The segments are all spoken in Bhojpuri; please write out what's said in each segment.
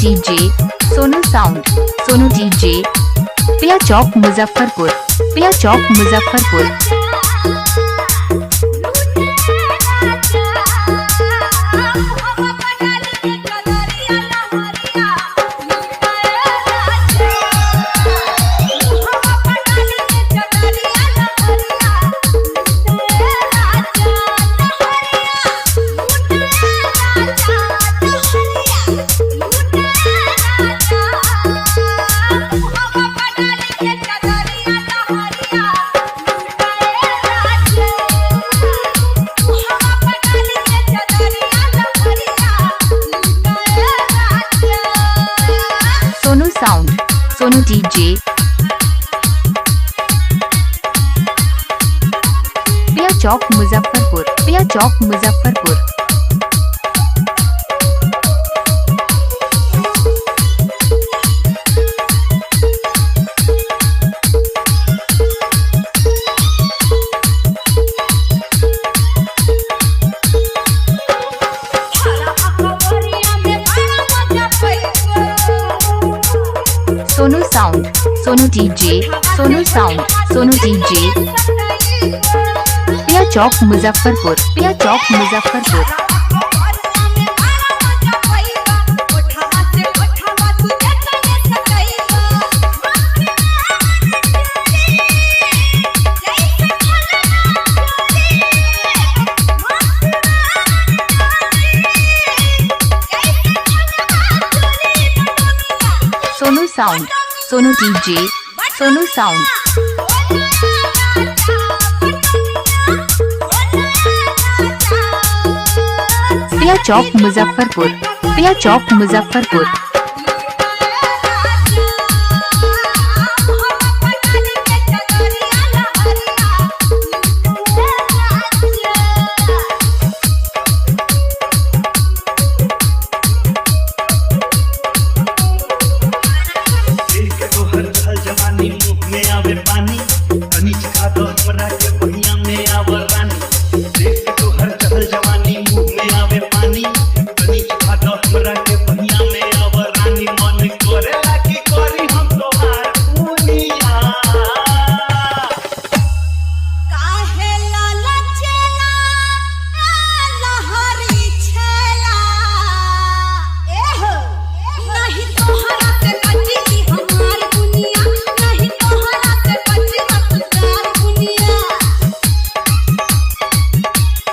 DJ, Sonu sound, Sonu DJ, Priya Chowk Muzaffarpur, Priya Chowk Muzaffarpur. Sonu sound, Sonu DJ, Priya Chowk Muzaffarpur, Priya Chowk Muzaffarpur. Sonu sound, Sonu DJ, Sonu sound, Sonu DJ, Priya Chowk Muzaffarpur, Priya Chowk Muzaffarpur. Sonu sound, Sonu DJ, Sonu sound, Priya Chowk Muzaffarpur, Priya Chowk Muzaffarpur.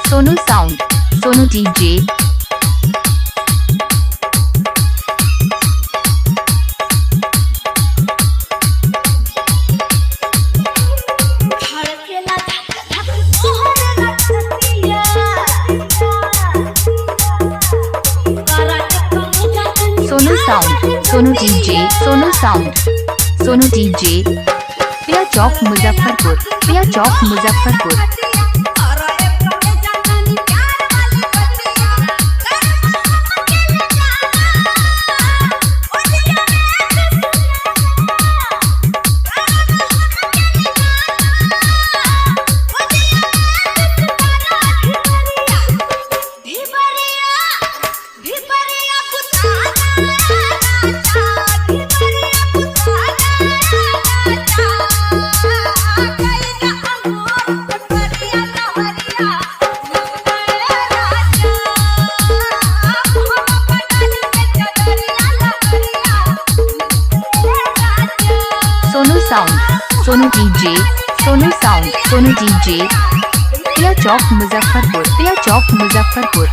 Sonu sound, Sonu DJ, Sonu sound, Sonu DJ, Sonu sound, Sonu DJ, Priya Chowk Muzaffarpur, Priya Chowk Muzaffarpur. Sonu sound, Sonu DJ, Sonu sound, Sonu DJ, Priya Chowk Muzaffarpur, Priya Chowk Muzaffarpur.